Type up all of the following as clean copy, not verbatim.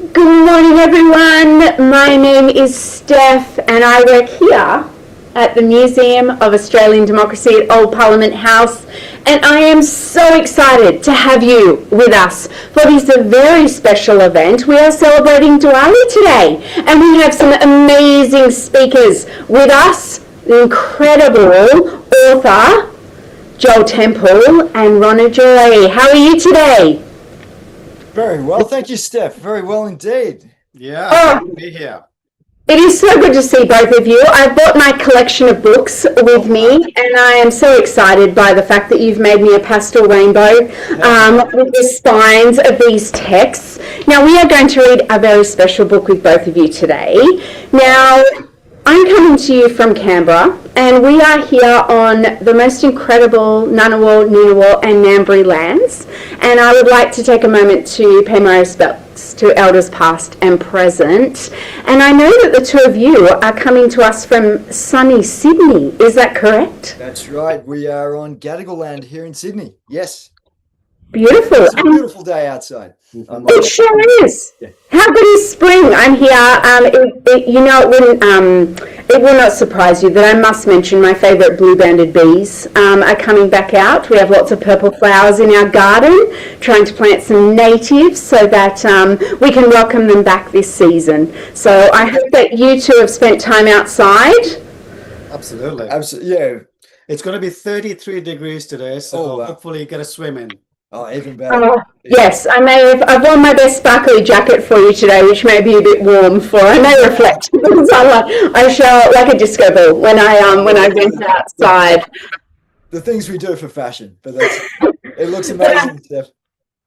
Good morning, everyone. My name is Steph, and I work here at the Museum of Australian Democracy at Old Parliament House. And I am so excited to have you with us for this very special event. We are celebrating Diwali today, and we have some amazing speakers with us. The incredible author Joel Temple and Ronojoy. How are you today? Very well, thank you, Steph. Very well indeed. Yeah, Oh, good to be here. it is so good to see both of you. I've brought my collection of books with me, and I am so excited by the fact that you've made me a pastel rainbow with the spines of these texts. Now, we are going to read a very special book with both of you today. Now, I'm coming to you from Canberra, and we are here on the most incredible Ngunnawal, Ngunnawal and Ngambri lands. And I would like to take a moment to pay my respects to elders past and present. And I know that the two of you are coming to us from sunny Sydney. Is that correct? That's right. We are on Gadigal land here in Sydney. Yes, Beautiful. it's a beautiful day outside. It sure is. How good is spring? I'm here. It will not surprise you that I must mention my favourite blue-banded bees are coming back out. We have lots of purple flowers in our garden, trying to plant some natives so that we can welcome them back this season. So I hope that you two have spent time outside. Absolutely. Absolutely, yeah. It's going to be 33 degrees today, so Oh, wow. hopefully you get a swim in. Oh, even better. Yes, I've worn my best sparkly jacket for you today, which may be a bit warm for. I may reflect the sunlight. I shall like a disco ball when I went outside. The things we do for fashion, but it looks amazing, Steph.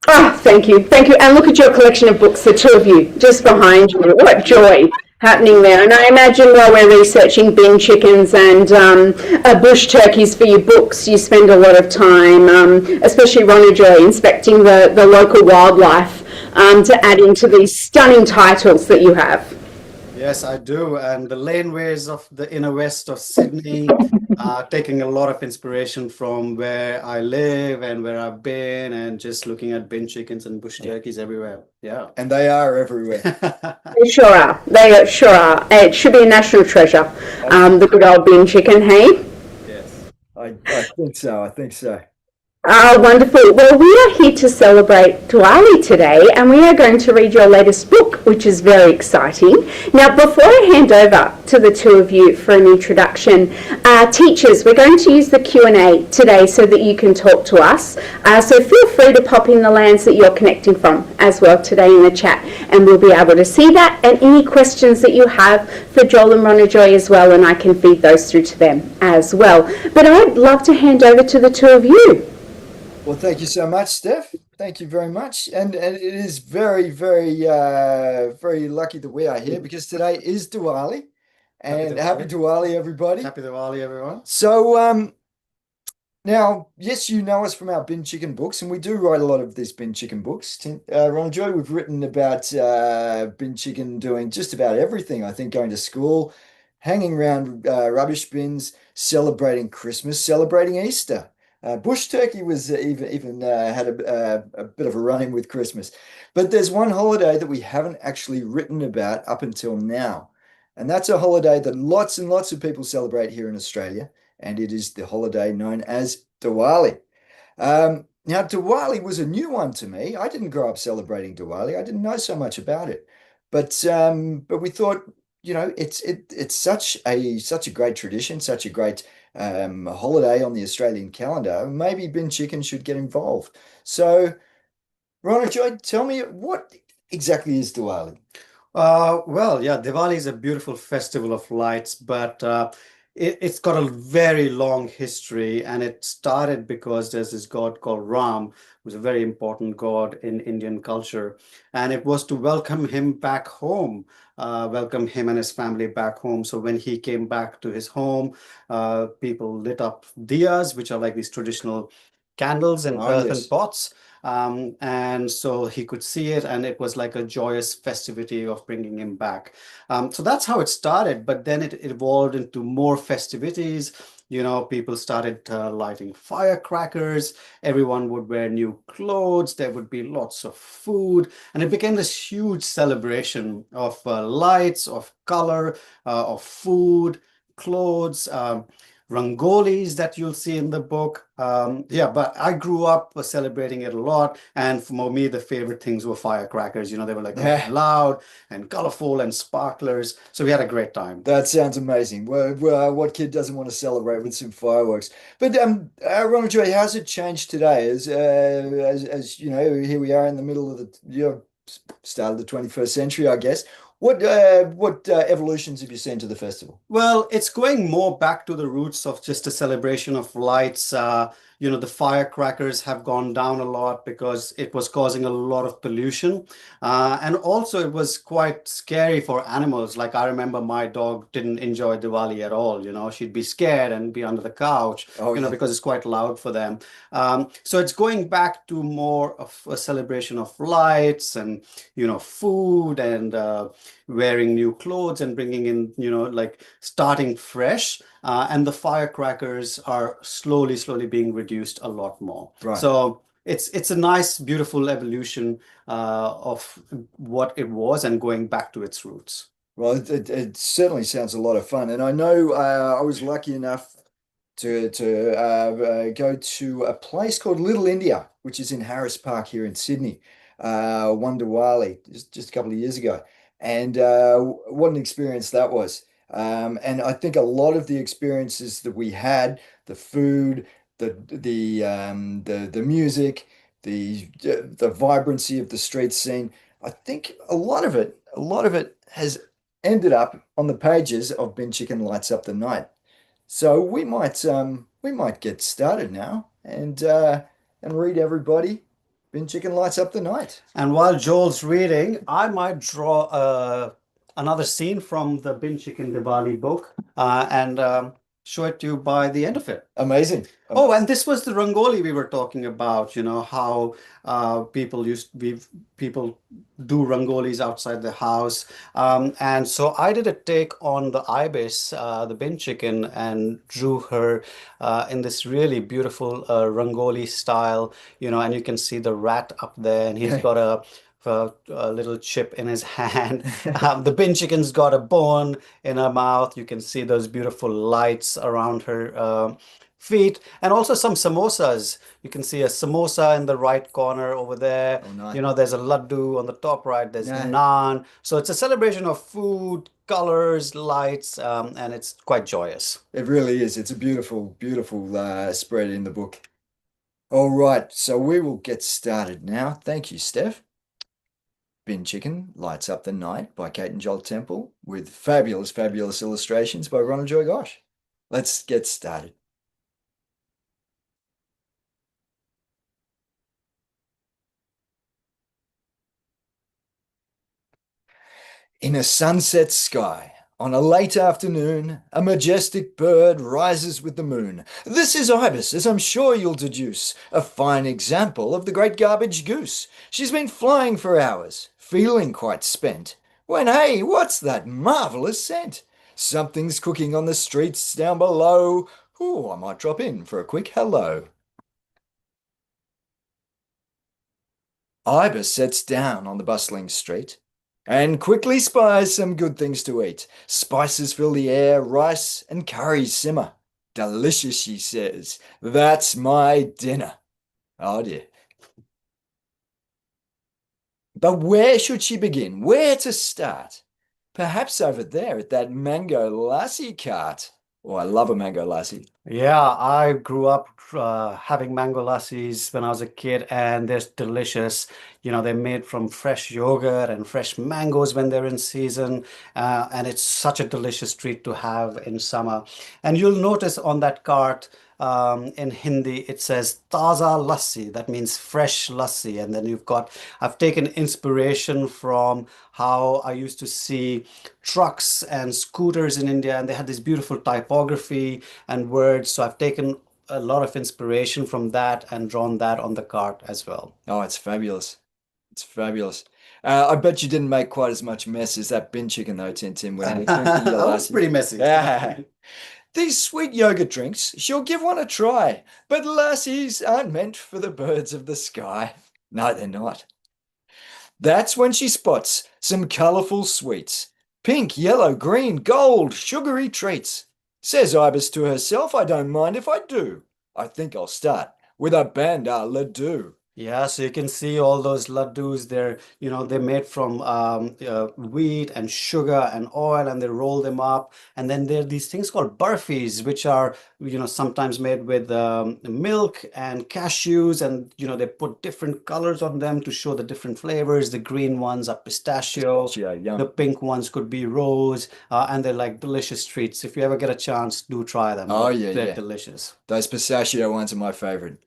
Oh, thank you, and look at your collection of books, the two of you, just behind you. What joy happening there! And I imagine while we're researching bin chickens and bush turkeys for your books, you spend a lot of time, especially Ronojoy, inspecting the local wildlife to add into these stunning titles that you have. Yes, I do. And the laneways of the inner west of Sydney are taking a lot of inspiration from where I live and where I've been, and just looking at bin chickens and bush turkeys everywhere. Yeah. And they are everywhere. They sure are. They sure are. It should be a national treasure. The good old bin chicken, hey? Yes. I think so. I think so. Oh, wonderful. Well, we are here to celebrate Diwali today, and we are going to read your latest book, which is very exciting. Now, before I hand over to the two of you for an introduction, teachers, we're going to use the Q&A today so that you can talk to us. So feel free to pop in the lands that you're connecting from as well today in the chat, and we'll be able to see that, and any questions that you have for Joel and Ronojoy as well, and I can feed those through to them as well. But I'd love to hand over to the two of you. Well, thank you so much, Steph. Thank you very much. And it is very, very, very lucky that we are here because today is Diwali. And happy Diwali, everybody. Happy Diwali, everyone. So, now, yes, you know us from our bin chicken books, and we do write a lot of these bin chicken books. Ron and Joy, we've written about bin chicken doing just about everything. I think going to school, hanging around rubbish bins, celebrating Christmas, celebrating Easter. Bush turkey was even had a bit of a run-in with Christmas. But there's one holiday that we haven't actually written about up until now. And that's a holiday that lots and lots of people celebrate here in Australia. And it is the holiday known as Diwali. Now, Diwali was a new one to me. I didn't grow up celebrating Diwali. I didn't know so much about it. But we thought, it's such a great tradition, such a great holiday on the Australian calendar. Maybe bin chicken should get involved. So, Ronojoy, tell me, what exactly is Diwali? Well, yeah, Diwali is a beautiful festival of lights, but it's got a very long history, and it started because there's this god called Ram, who's a very important god in Indian culture, and it was to welcome him back home, welcome him and his family back home. So when he came back to his home, people lit up diyas, which are like these traditional candles in Oh, earthen yes. pots. And so he could see it, and it was like a joyous festivity of bringing him back. So that's how it started, but then it evolved into more festivities. People started lighting firecrackers. Everyone would wear new clothes. There would be lots of food, and it became this huge celebration of lights, of color, of food, clothes. Rangolis that you'll see in the book. Yeah, but I grew up celebrating it a lot. And for me, the favorite things were firecrackers. They were like Yeah. loud and colorful and sparklers. So we had a great time. That sounds amazing. What kid doesn't want to celebrate with some fireworks? But Ronojoy, how's it changed today? As you know, here we are in the middle of start of the 21st century, I guess. What evolutions have you seen to the festival? Well, it's going more back to the roots of just a celebration of lights. The firecrackers have gone down a lot because it was causing a lot of pollution. And also, it was quite scary for animals. Like, I remember my dog didn't enjoy Diwali at all. She'd be scared and be under the couch, Oh, yeah. because it's quite loud for them. So it's going back to more of a celebration of lights and, food and wearing new clothes and bringing in, like starting fresh. And the firecrackers are slowly being reduced a lot more. Right. So it's a nice, beautiful evolution of what it was and going back to its roots. Well, it certainly sounds a lot of fun, and I know I was lucky enough to go to a place called Little India, which is in Harris Park here in Sydney, one Diwali just a couple of years ago, and what an experience that was. And I think a lot of the experiences that we had, the food, the music, the vibrancy of the street scene, I think a lot of it has ended up on the pages of Bin Chicken Lights Up the Night. So we might get started now and read everybody Bin Chicken Lights Up the Night. And while Joel's reading, I might draw another scene from the Bin Chicken Diwali book and show it to you by the end of it. Amazing. Oh, and this was the Rangoli we were talking about, how people do Rangolis outside the house. And so I did a take on the ibis, the bin chicken, and drew her in this really beautiful Rangoli style, and you can see the rat up there, and he's got a little chip in his hand. The bin chicken's got a bone in her mouth. You can see those beautiful lights around her feet, and also some samosas. You can see a samosa in the right corner over there. Oh, nice. There's a laddu on the top right. There's Yeah. naan. So it's a celebration of food, colors, lights, and it's quite joyous. It really is. It's a beautiful, beautiful spread in the book. All right, so we will get started now. Thank you, Steph. Bin Chicken Lights Up the Night by Kate and Joel Temple with fabulous, fabulous illustrations by Ronojoy Ghosh. Let's get started. In a sunset sky, on a late afternoon, a majestic bird rises with the moon. This is Ibis, as I'm sure you'll deduce, a fine example of the great garbage goose. She's been flying for hours, feeling quite spent, when hey, what's that marvellous scent? Something's cooking on the streets down below. Oh, I might drop in for a quick hello. Ibis sets down on the bustling street and quickly spies some good things to eat. Spices fill the air, rice and curries simmer. Delicious, she says. That's my dinner. Oh dear. But where should she begin? Where to start? Perhaps over there at that mango lassi cart. Oh, I love a mango lassi. Yeah, I grew up having mango lassis when I was a kid, and they're delicious. They're made from fresh yogurt and fresh mangoes when they're in season, and it's such a delicious treat to have in summer. And you'll notice on that cart in Hindi it says Taza Lassi. That means fresh lassi. And then I've taken inspiration from how I used to see trucks and scooters in India, and they had this beautiful typography and words. So I've taken a lot of inspiration from that and drawn that on the cart as well. Oh, it's fabulous. It's fabulous. I bet you didn't make quite as much mess as that bin chicken though, Tintin, when you That was pretty messy. Yeah. These sweet yogurt drinks, she'll give one a try, but lassies aren't meant for the birds of the sky. No, they're not. That's when she spots some colourful sweets. Pink, yellow, green, gold, sugary treats. Says Ibis to herself, I don't mind if I do. I think I'll start with a banda ladoo. Yeah, so you can see all those laddus. They're made from wheat and sugar and oil, and they roll them up. And then there are these things called burfis, which are, sometimes made with milk and cashews, and they put different colors on them to show the different flavors. The green ones are pistachio, Yeah, the yum. pink ones could be rose, and they're like delicious treats. If you ever get a chance, do try them. Oh, They're, yeah, they're yeah. delicious. Those pistachio ones are my favorite.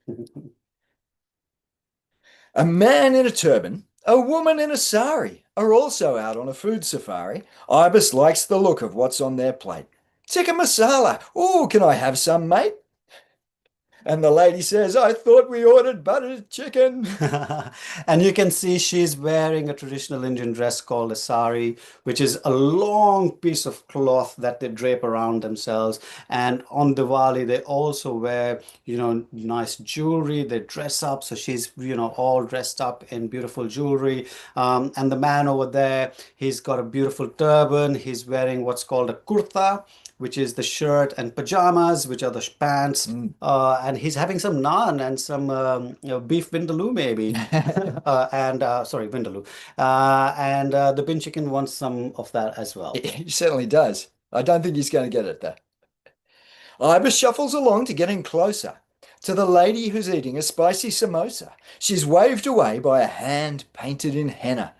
A man in a turban, a woman in a sari are also out on a food safari. Ibis likes the look of what's on their plate. Tikka masala. Oh, can I have some, mate? And the lady says, I thought we ordered buttered chicken. And you can see she's wearing a traditional Indian dress called a sari, which is a long piece of cloth that they drape around themselves. And on Diwali, they also wear, nice jewelry. They dress up. So she's, all dressed up in beautiful jewelry. And the man over there, he's got a beautiful turban. He's wearing what's called a kurta, which is the shirt, and pajamas, which are the pants. Mm. And he's having some naan and some beef vindaloo, maybe. And sorry, vindaloo. And the bin chicken wants some of that as well. He certainly does. I don't think he's going to get it, though. Ibis shuffles along to getting closer to the lady who's eating a spicy samosa. She's waved away by a hand painted in henna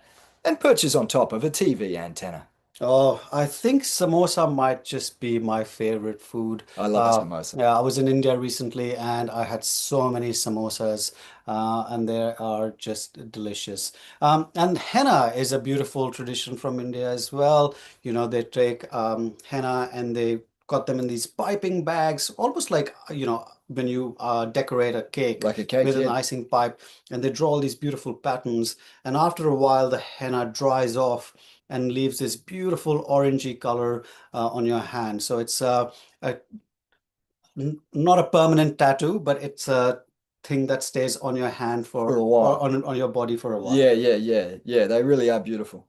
and perches on top of a TV antenna. Oh, I think samosa might just be my favorite food. I love a samosa. Yeah, I was in India recently and I had so many samosas, and they are just delicious. And henna is a beautiful tradition from India as well. They take henna and they got them in these piping bags, almost like, when you decorate a cake Like a cake, with an yeah. icing pipe, and they draw all these beautiful patterns. And after a while, the henna dries off and leaves this beautiful orangey color on your hand. So it's not a permanent tattoo, but it's a thing that stays on your hand For a for or while. on your body for a while. Yeah, yeah, yeah, yeah. They really are beautiful.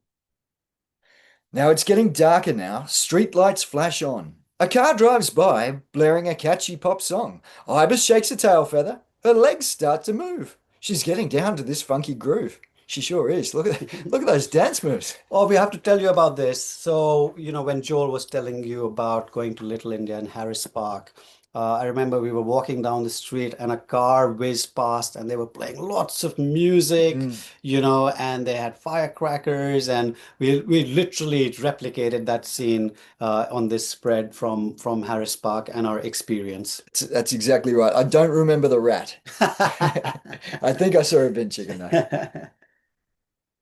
Now it's getting darker now. Street lights flash on. A car drives by, blaring a catchy pop song. Ibis shakes a tail feather. Her legs start to move. She's getting down to this funky groove. She sure is. Look at those dance moves. Oh, we have to tell you about this. So, when Joel was telling you about going to Little India and Harris Park, I remember we were walking down the street and a car whizzed past and they were playing lots of music, Mm. and they had firecrackers, and we literally replicated that scene on this spread from Harris Park and our experience. That's exactly right. I don't remember the rat. I think I saw a bin chicken though.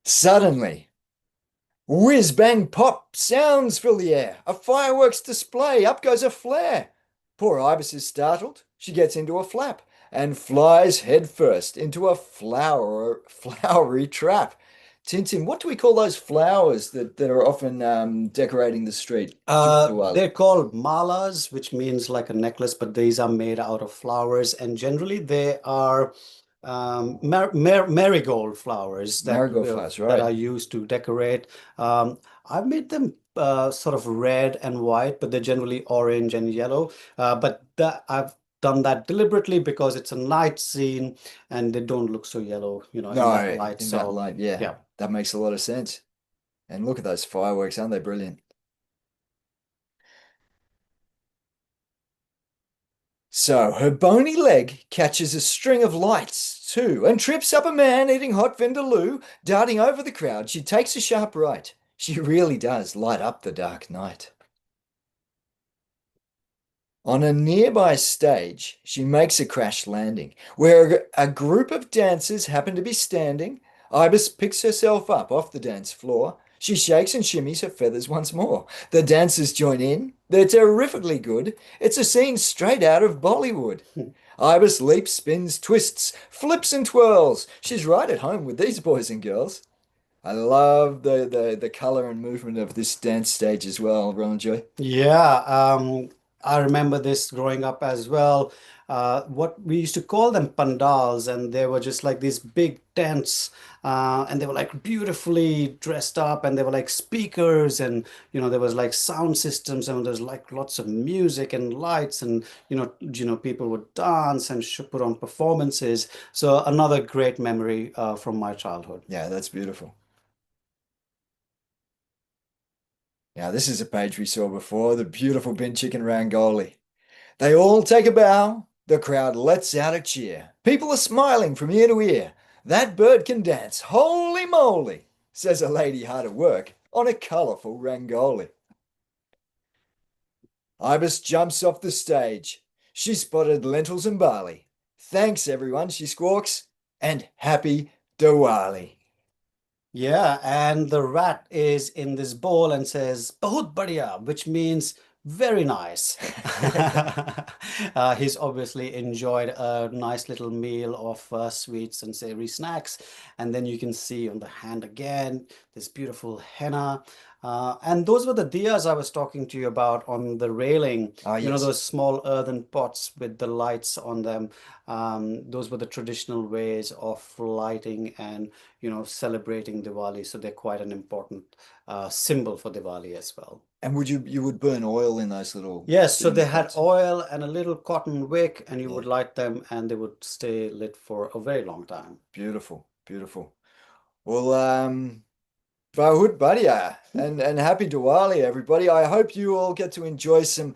Suddenly, whiz bang pop, sounds fill the air. A fireworks display, up goes a flare. Poor Ibis is startled. She gets into a flap and flies headfirst into a flowery trap. Tintin, what do we call those flowers that are often decorating the street during Diwali? They're called malas, which means like a necklace, but these are made out of flowers, and generally they are marigold flowers Marigold flowers, that are right? used to decorate. I've made them sort of red and white, but they're generally orange and yellow. But that I've done that deliberately because it's a night scene and they don't look so yellow, in that No, light. in that So light, yeah, yeah. that makes a lot of sense. And look at those fireworks, aren't they brilliant? So her bony leg catches a string of lights too, and trips up a man eating hot vindaloo. Darting over the crowd, she takes a sharp right. She really does light up the dark night. On a nearby stage, she makes a crash landing, where a group of dancers happen to be standing. Ibis picks herself up off the dance floor. She shakes and shimmies her feathers once more. The dancers join in. They're terrifically good. It's a scene straight out of Bollywood. Ibis leaps, spins, twists, flips and twirls. She's right at home with these boys and girls. I love the color and movement of this dance stage as well, Ronojoy. Yeah, I remember this growing up as well. What we used to call them pandals, and they were just like these big tents, and they were like beautifully dressed up, and they were like speakers, and there was like sound systems, and there's like lots of music and lights, and people would dance and put on performances. So another great memory from my childhood. Yeah, that's beautiful. Now, this is a page we saw before, the beautiful bin chicken Rangoli. They all take a bow. The crowd lets out a cheer. People are smiling from ear to ear. That bird can dance. Holy moly, says a lady hard at work on a colourful Rangoli. Ibis jumps off the stage. She spotted lentils and barley. Thanks, everyone, she squawks, and happy Diwali. Yeah, and the rat is in this bowl and says, "Bahut badhiya," which means very nice. He's obviously enjoyed a nice little meal of sweets and savory snacks. And then you can see on the hand again this beautiful henna. And those were the diyas I was talking to you about on the railing. Ah, yes. Those small earthen pots with the lights on them. Those were the traditional ways of lighting and celebrating Diwali. So they're quite an important symbol for Diwali as well. And you would burn oil in those little Yes, so spinning they had pots? oil and a little cotton wick, and you Yeah, would light them, and they would stay lit for a very long time. beautiful, beautiful. Well, Bahut Badhiya and happy Diwali, everybody. I hope you all get to enjoy some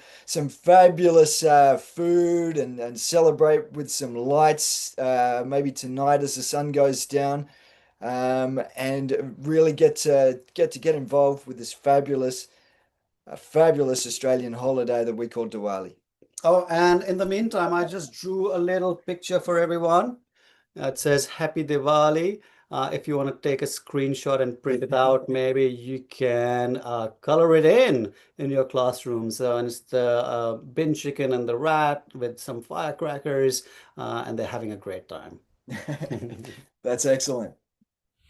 fabulous food and celebrate with some lights maybe tonight as the sun goes down. And really get involved with this fabulous Australian holiday that we call Diwali. Oh, and in the meantime, I just drew a little picture for everyone. It says Happy Diwali. If you want to take a screenshot and print it out, maybe you can color it in your classrooms. And it's the bin chicken and the rat with some firecrackers, and they're having a great time. That's excellent.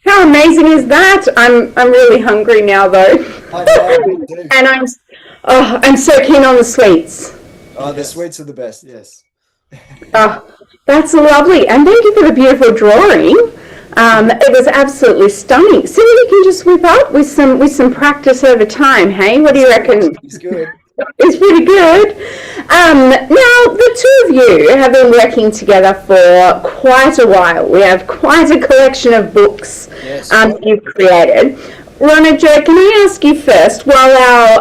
How amazing is that? I'm really hungry now though. I know, me too. And I'm so keen on the sweets. Oh, the Yes. sweets are the best. Yes. Oh, that's lovely. And thank you for the beautiful drawing. It was absolutely stunning. See what you can just whip up with some practice over time, hey? What do you reckon? It's good. It's pretty good. Now, the two of you have been working together for quite a while. We have quite a collection of books Yes. you've created. Ronojoy, can I ask you first, while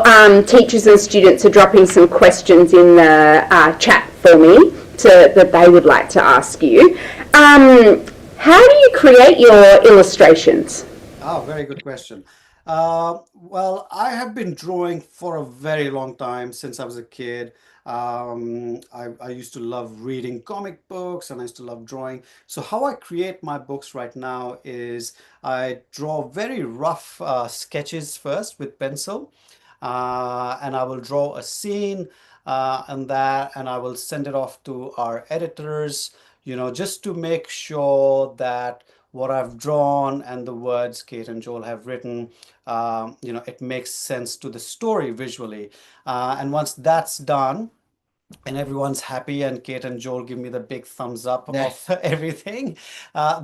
our teachers and students are dropping some questions in the chat for me that they would like to ask you, how do you create your illustrations? Oh, very good question. Well, I have been drawing for a very long time since I was a kid. I used to love reading comic books and I used to love drawing. So how I create my books right now is I draw very rough sketches first with pencil, and I will draw a scene and I will send it off to our editors, just to make sure that what I've drawn and the words Kate and Joel have written, it makes sense to the story visually. And once that's done, and everyone's happy and Kate and Joel give me the big thumbs up of everything,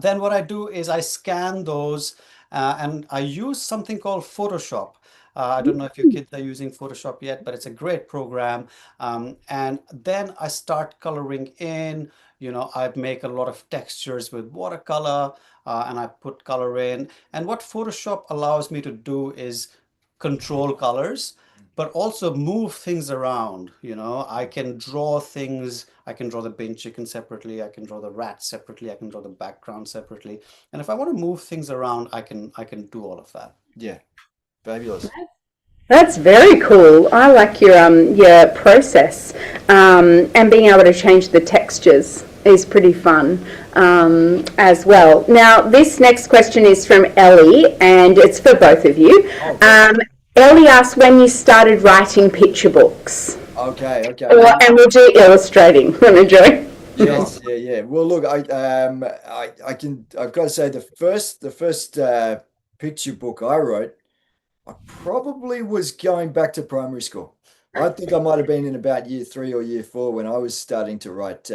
then what I do is I scan those and I use something called Photoshop. I don't know if your kids are using Photoshop yet, but it's a great program. And then I start coloring in. I make a lot of textures with watercolor, and I put color in. And what Photoshop allows me to do is control colors, but also move things around. I can draw things. I can draw the bin chicken separately. I can draw the rat separately. I can draw the background separately. And if I want to move things around, I can do all of that. Yeah, fabulous. That's very cool. I like your process, and being able to change the textures is pretty fun as well. Now, this next question is from Ellie, and it's for both of you. Ellie asked when you started writing picture books, Okay. and we'll do illustrating. Ronojoy. Yes, yeah. Well, look, I've got to say the first picture book I wrote, I probably was going back to primary school. I think I might have been in about year three or year four when I was starting to write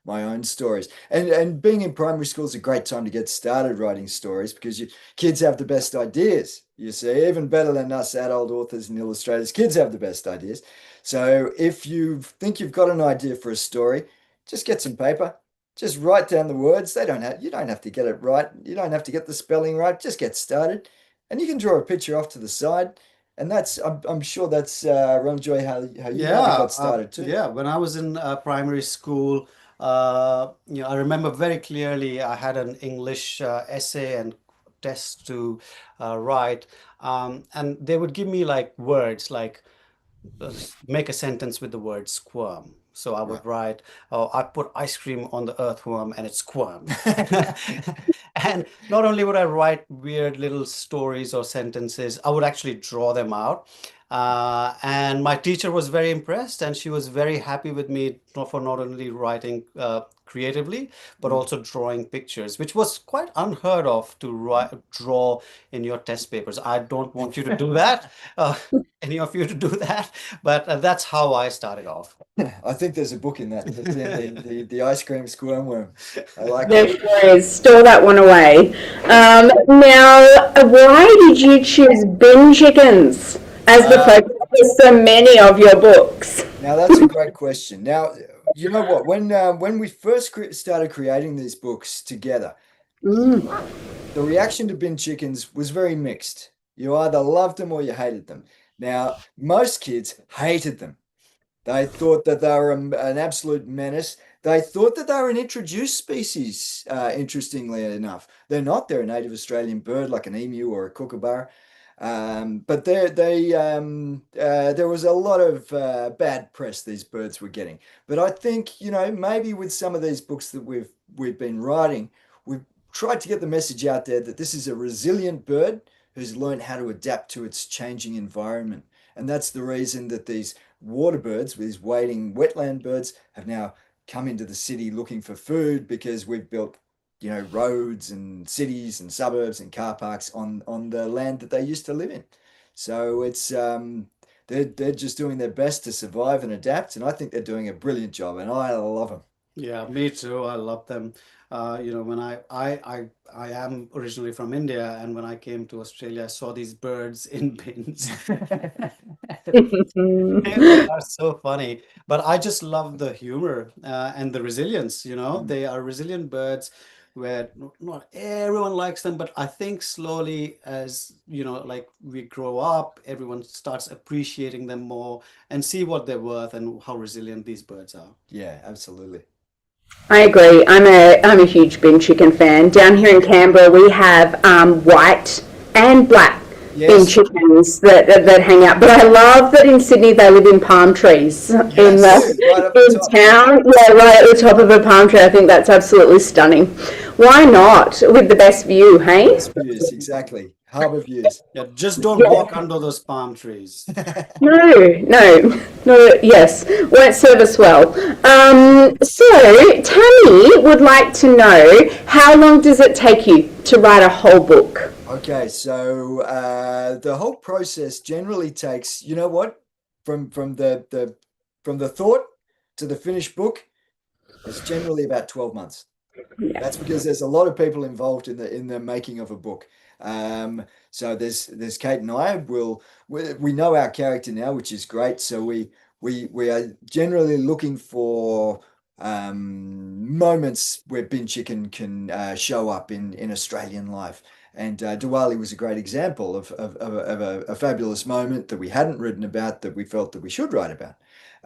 my own stories. And being in primary school is a great time to get started writing stories because kids have the best ideas. You see, even better than us adult authors and illustrators, kids have the best ideas. So if you think you've got an idea for a story, just get some paper, just write down the words. You don't have to get it right. You don't have to get the spelling right. Just get started, and you can draw a picture off to the side. And I'm sure that's Ronojoy, how you might have Yeah, got started too. yeah. When I was in primary school, I remember very clearly I had an English essay and test to write, and they would give me like words like make a sentence with the word squirm. So I Right. would write, "Oh, I put ice cream on the earthworm and it squirmed." And not only would I write weird little stories or sentences, I would actually draw them out. And my teacher was very impressed, and she was very happy with me for not only writing creatively, but Mm. also drawing pictures, which was quite unheard of to draw in your test papers. I don't want you to do that, any of you to do that, but that's how I started off. I think there's a book in that. That's in the ice cream squirm worm. I like There that. sure is. Store that one away. Now, why did you choose bin chickens as the Uh, focus for so many of your books? Now that's a great question. Now, you know what? When we first started creating these books together, Mm. the reaction to bin chickens was very mixed. You either loved them or you hated them. Now, most kids hated them. They thought that they were an absolute menace. They thought that they were an introduced species, interestingly enough. They're not. They're a native Australian bird like an emu or a kookaburra. But there was a lot of bad press these birds were getting. But I think, maybe with some of these books that we've been writing, we've tried to get the message out there that this is a resilient bird who's learned how to adapt to its changing environment. And that's the reason that these water birds, these wading wetland birds, have now come into the city looking for food because we've built, roads and cities and suburbs and car parks on the land that they used to live in. So they're just doing their best to survive and adapt, and I think they're doing a brilliant job, and I love them. yeah, me too. I love them. When I am originally from India, and when I came to Australia, I saw these birds in bins. They are so funny, but I just love the humor and the resilience. They are resilient birds where not everyone likes them, but I think slowly as like we grow up, everyone starts appreciating them more and see what they're worth and how resilient these birds are. Yeah, absolutely. I agree. I'm a huge bin chicken fan. Down here in Canberra, we have white and black bin Yes, chickens that hang out. But I love that in Sydney they live in palm trees in they the do, right up the in top. Yeah. town. Yeah, right at the top of a palm tree. I think that's absolutely stunning. Why not with the best view? Hey. Best views, exactly. Harbour views. Yeah, just don't walk under those palm trees. No, no, no, yes, won't serve us well. So, Tammy would like to know how long does it take you to write a whole book? Okay, so the whole process generally takes, you know what, from the thought to the finished book, it's generally about 12 months. Yeah. That's because there's a lot of people involved in the making of a book. So there's Kate and I. We know our character now, which is great. So we are generally looking for moments where Bin Chicken can show up in Australian life. And Diwali was a great example of a fabulous moment that we hadn't written about that we felt that we should write about.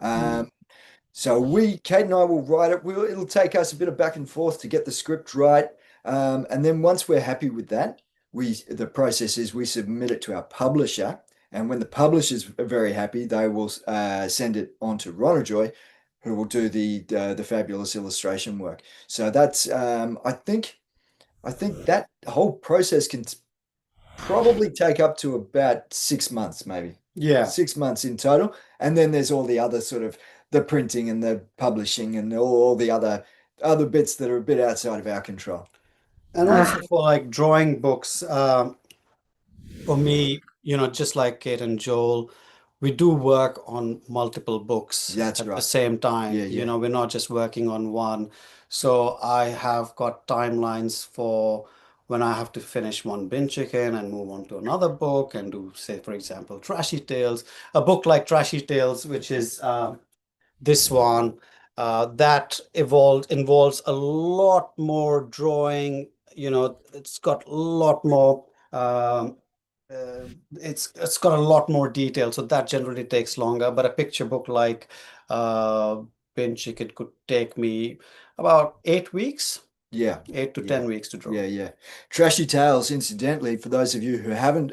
Mm. Um, so Kate and I will write it. It'll take us a bit of back and forth to get the script right, and then once we're happy with that, the process is we submit it to our publisher, and when the publishers are very happy, they will send it on to Ronojoy, who will do the fabulous illustration work. So that's I think that whole process can probably take up to about 6 months, maybe Yeah. 6 months in total. And then there's all the other sort of the printing and the publishing and all the other bits that are a bit outside of our control. And Ah, also for like drawing books, for me, just like Kate and Joel, we do work on multiple books That's at the right. same time. Yeah, yeah. We're not just working on one. So I have got timelines for when I have to finish one bin chicken and move on to another book and do, say, for example, Trashy Tales, a book like Trashy Tales, which is this one that evolved involves a lot more drawing. It's got a lot more it's got a lot more detail, so that generally takes longer. But a picture book like uh Bin Chicken could take me about 8 weeks, Yeah. 8 to Yeah. 10 weeks to draw. Yeah, yeah. Trashy Tales, incidentally, for those of you who haven't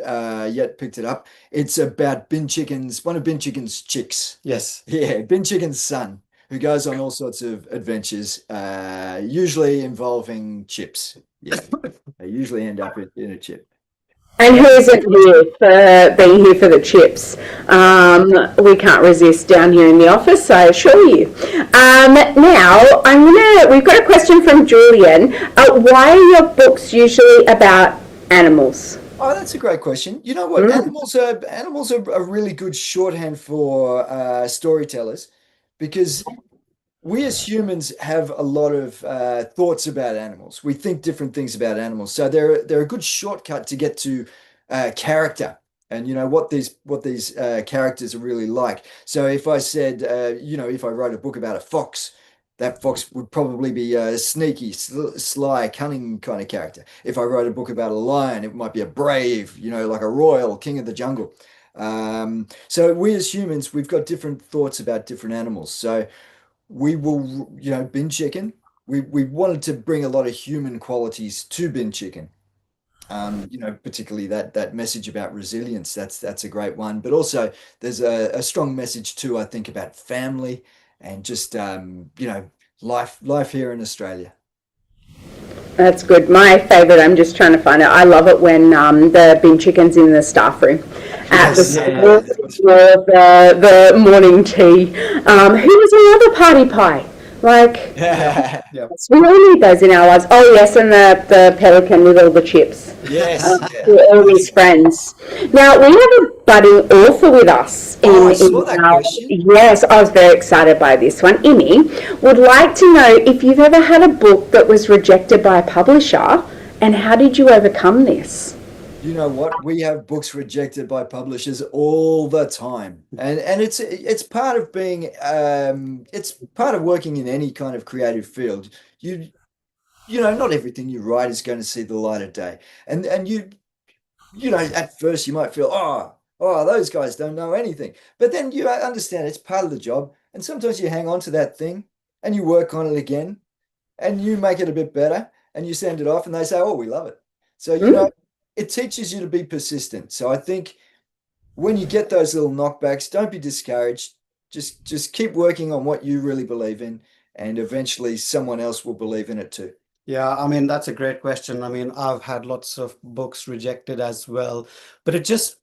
yet picked it up, it's about Bin Chicken's, one of Bin Chicken's chicks. Yes. Yeah, Bin Chicken's son, who goes on all sorts of adventures, usually involving chips. Yeah, they usually end up in a chip. And who isn't here for being here for the chips? We can't resist down here in the office, I assure you. Now, we've got a question from Julian. Why are your books usually about animals? Oh, that's a great question. You know what? Mm. Animals are a really good shorthand for storytellers because we as humans have a lot of thoughts about animals. We think different things about animals, so they're a good shortcut to get to character and what these characters are really like. So if I said, if I wrote a book about a fox, that fox would probably be a sneaky, sly, cunning kind of character. If I wrote a book about a lion, it might be a brave, like a royal king of the jungle. So we as humans, we've got different thoughts about different animals. So we will, bin chicken. We wanted to bring a lot of human qualities to bin chicken. Particularly that message about resilience. That's a great one. But also there's a strong message too, I think, about family and just life here in Australia. That's good. My favourite, I'm just trying to find it. I love it when the bin chicken's in the staff room at the Yes, Yeah, school yeah. for the morning tea. Who was another party pie? Like, yeah. Yeah. we all need those in our lives. Oh, yes, and the pelican with all the chips. Yes, yeah. For all That's his right. friends. Now, we have a budding author with us Oh, I in saw that our, question. yes, I was very excited by this one. Imi would like to know if you've ever had a book that was rejected by a publisher and how did you overcome this? You know what? We have books rejected by publishers all the time. And it's part of being it's part of working in any kind of creative field. Not everything you write is going to see the light of day. And at first you might feel, those guys don't know anything. But then you understand it's part of the job. And sometimes you hang on to that thing and you work on it again and you make it a bit better and you send it off and they say, oh, we love it. So, Mm. it teaches you to be persistent. So I think when you get those little knockbacks, don't be discouraged. Just keep working on what you really believe in, and eventually someone else will believe in it too. Yeah, I mean, that's a great question. I mean, I've had lots of books rejected as well, but it just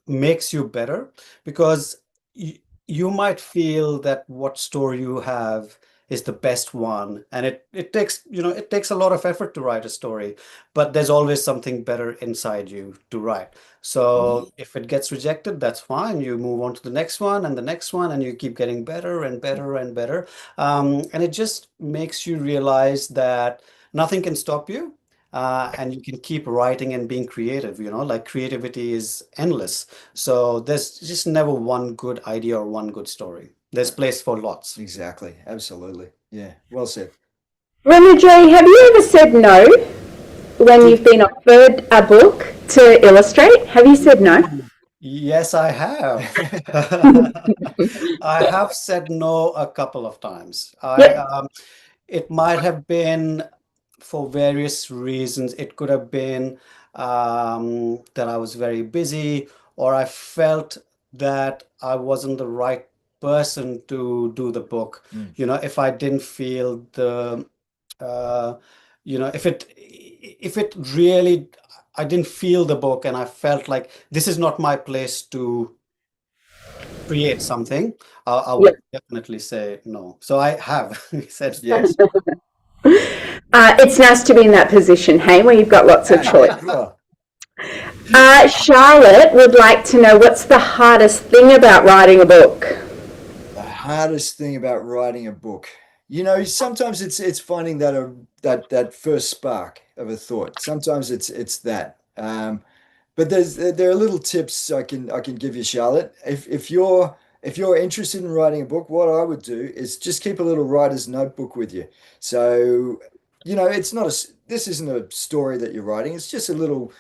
makes you better because you might feel that what story you have is the best one, and it takes, it takes a lot of effort to write a story, but there's always something better inside you to write. So if it gets rejected, that's fine. You move on to the next one and the next one, and you keep getting better and better and better. And it just makes you realize that nothing can stop you. And you can keep writing and being creative, like creativity is endless. So there's just never one good idea or one good story. There's place for lots. Exactly. Absolutely. Yeah. Well said. Ronojoy, have you ever said no when you've been offered a book to illustrate? Have you said no? Ooh, yes, I have. I have said no a couple of times. Yep. It might have been for various reasons. It could have been that I was very busy, or I felt that I wasn't the right person to do the book. Mm. If I didn't feel uh, if it really, I didn't feel the book, and I felt like this is not my place to create something, I Yep. would definitely say no. So I have said Yes. It's nice to be in that position, hey, where you've got lots of choice. Well, Charlotte would like to know, what's the hardest thing about writing a book? The hardest thing about writing a book, sometimes it's finding that first spark of a thought. Sometimes it's that. But there are little tips I can give you, Charlotte. If you're interested in writing a book, what I would do is just keep a little writer's notebook with you. So, it's not this isn't a story that you're writing. It's just a little.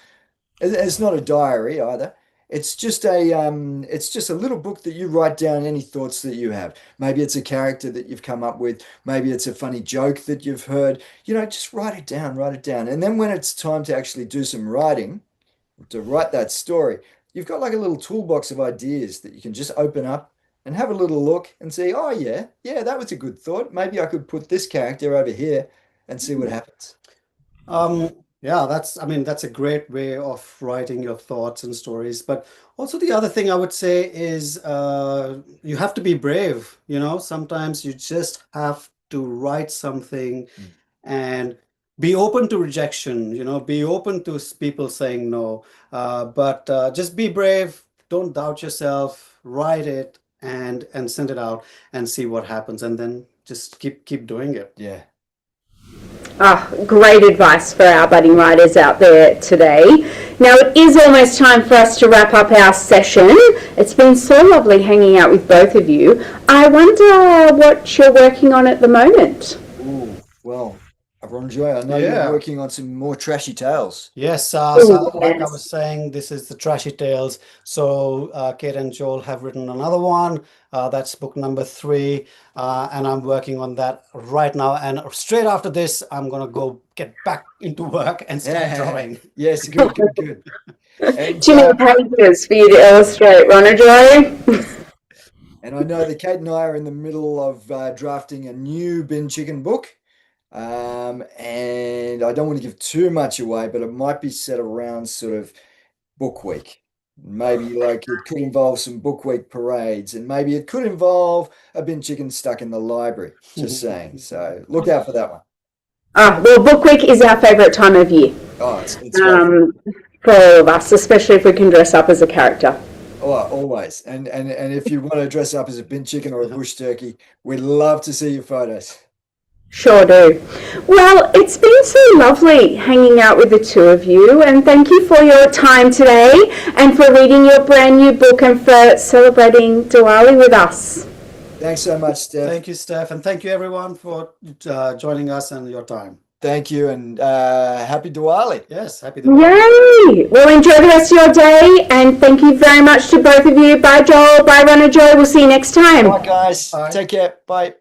It's not a diary either. It's just a little book that you write down any thoughts that you have. Maybe it's a character that you've come up with. Maybe it's a funny joke that you've heard. Just write it down, write it down. And then when it's time to actually do some writing, to write that story, you've got like a little toolbox of ideas that you can just open up and have a little look and see, oh yeah, that was a good thought. Maybe I could put this character over here and see what happens. Yeah, that's a great way of writing your thoughts and stories. But also the other thing I would say is you have to be brave. Sometimes you just have to write something Mm. and be open to rejection, be open to people saying no. But just be brave, don't doubt yourself, write it and send it out and see what happens, and then just keep doing it. Yeah. Great advice for our budding writers out there today. Now it is almost time for us to wrap up our session. It's been so lovely hanging out with both of you. I wonder what you're working on at the moment. Ooh, well, Ronojoy, I know Yeah. you're working on some more trashy tales. Yes, so like I Yes. was saying, this is the Trashy Tales. So Kate and Joel have written another one. That's book number 3, and I'm working on that right now. And straight after this, I'm gonna go get back into work and start drawing. Yes, good. And Too many pages for you to illustrate, Ronojoy. and I know that Kate and I are in the middle of drafting a new Bin Chicken book. And I don't want to give too much away, but it might be set around sort of book week. Maybe like it could involve some book week parades, and maybe it could involve a bin chicken stuck in the library. Just saying. So look out for that one. Well, Book Week is our favourite time of year Oh, it's great fun. for all of us, especially if we can dress up as a character. Oh, always. And if you want to dress up as a bin chicken or a bush turkey, we'd love to see your photos. Sure do. Well, it's been so lovely hanging out with the two of you, and thank you for your time today and for reading your brand new book and for celebrating Diwali with us. Thanks so much, Steph. Thank you, Steph, and thank you everyone for joining us and your time. Thank you, and happy Diwali. Yes, happy Diwali. Yay! Well, enjoy the rest of your day, and thank you very much to both of you. Bye, Joel. Bye, Ronojoy. We'll see you next time. Bye, guys. Bye. Take care. Bye.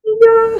Yeah.